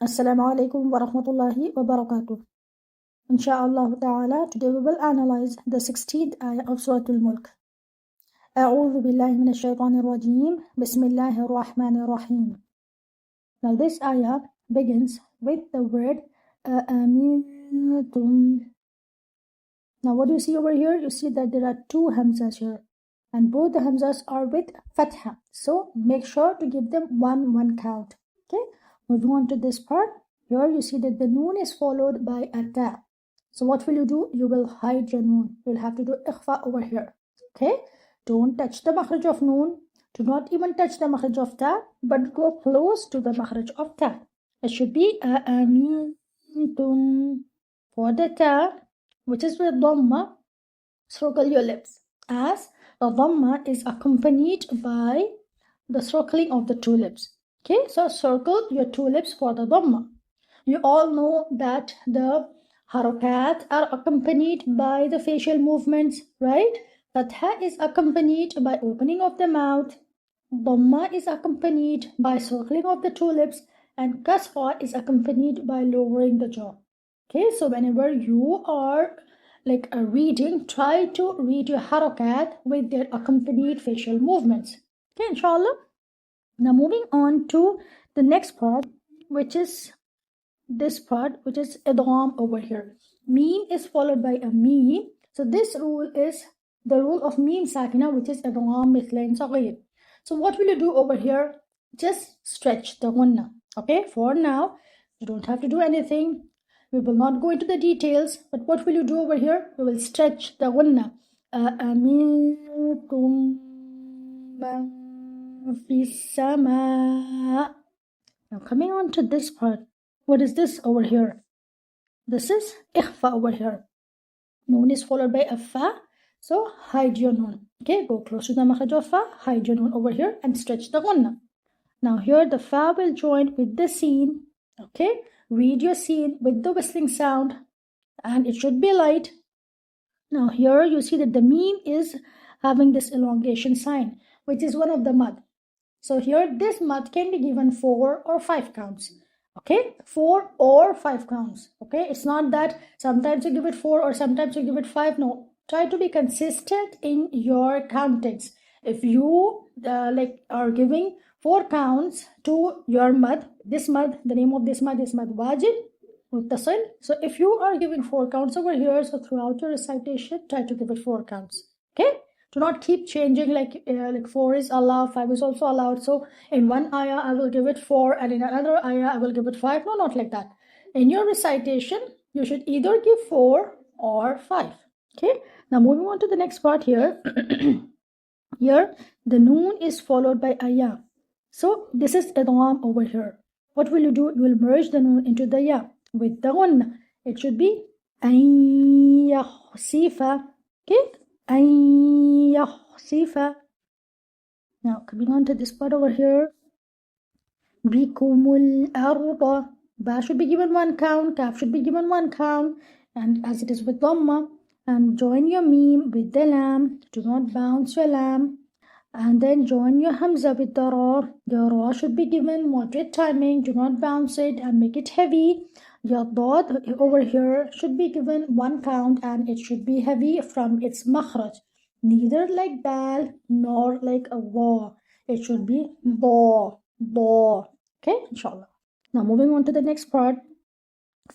Assalamu alaikum wa rahmatullahi wa barakatuh. Insha'Allah ta'ala, today we will analyze the 16th ayah of Surah Mulk. أعوذ بالله من الشيطان الرجيم بسم الله الرحمن الرحيم. Now this ayah begins with the word أأمنتم. Now what do you see over here? You see that there are two hamzas here. And both the hamzas are with fatha. So make sure to give them one count. Okay? Moving on to this part. Here you see that the noon is followed by a ta. So what will you do? You will hide your noon. You'll have to do ikhfa over here. Okay? Don't touch the makhraj of noon. Do not even touch the makhraj of ta, but go close to the makhraj of ta. It should be amintum. For the ta, which is with dhamma, circle your lips, as the dhamma is accompanied by the circling of the two lips. Okay, so circle your two lips for the dhamma. You all know that the harakat are accompanied by the facial movements, right? Fatha is accompanied by opening of the mouth. Dhamma is accompanied by circling of the two lips, and kasra is accompanied by lowering the jaw. Okay, so whenever you are reading, try to read your harakat with their accompanied facial movements. Okay, inshallah. Now moving on to the next part, which is this part, which is idgham over here. Meme is followed by a meme. So this rule is the rule of meme sakina, which is idgham mithlain saghir. So what will you do over here? Just stretch the gunna. Okay, for now, you don't have to do anything. We will not go into the details, but what will you do over here? You will stretch the gunna. أَأَمِنْتُمْ مَنْ فِي السَّمَاءِ. Now coming on to this part, what is this over here? This is ikhfa over here. Noon is followed by a fa, so hide your noon. Okay, go close to the makhraj of fa, hide your noon over here and stretch the gunna. Now here the fa will join with the sin. Okay, read your sin with the whistling sound, and it should be light. Now here you see that the meme is having this elongation sign, which is one of the mad. So here this mad can be given 4 or 5 counts. Okay, 4 or 5 counts. Okay, it's not that sometimes you give it 4 or sometimes you give it 5. No, try to be consistent in your countings. If you are giving 4 counts to your mad, this mad, the name of this mad is mad wajib muttasil. So if you are giving 4 counts over here, so throughout your recitation, try to give it 4 counts. Okay, do not keep changing like 4 is allowed, 5 is also allowed. So in one ayah I will give it 4 and in another ayah I will give it 5. No, not like that. In your recitation, you should either give 4 or 5. Okay, now moving on to the next part here. Here the noon is followed by ayah. So this is idgham over here. What will you do? You will merge the noon into the ya with the gunna. It should be ayahsifa. Okay, ayahsifa. Now coming on to this part over here. Bikumul arda. Ba should be given 1 count. Kaf should be given 1 count. And as it is with dhamma. And join your meme with the lam. Do not bounce your lam. And then join your hamza with the ra. The ra should be given moderate timing. Do not bounce it and make it heavy. Your dad over here should be given 1 count and it should be heavy from its makhraj. Neither like dal nor like a wa. It should be ba. Okay, inshallah. Now moving on to the next part.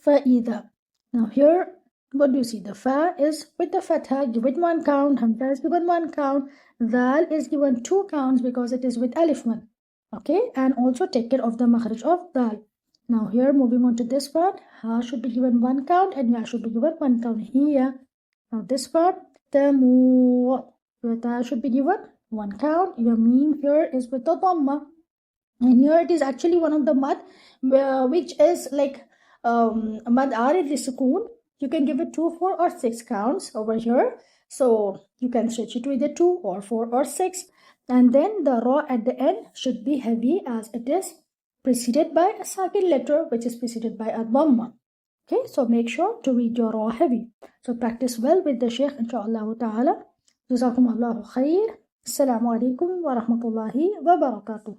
Fa'ida. Now here, what do you see? The fa is with the fatha, give it 1 count. Hamza is given 1 count. Dal is given 2 counts because it is with alif 1. Okay, and also take care of the makhraj of dal. Now here, moving on to this part, ha should be given 1 count and ya should be given 1 count here. Now this part, tamu, your ta should be given 1 count. Your meme here is with the dhamma. And here it is actually one of the mad, which is like mad arid sukoon. You can give it 2, 4 or 6 counts over here. So you can stretch it to either 2 or 4 or 6. And then the ra at the end should be heavy as it is preceded by a sakin letter, which is preceded by a dhamma. Okay, so make sure to read your ra heavy. So practice well with the Shaykh, inshaAllah ta'ala. Jazakum Allahu khair. Assalamu alaikum wa rahmatullahi wa barakatuh.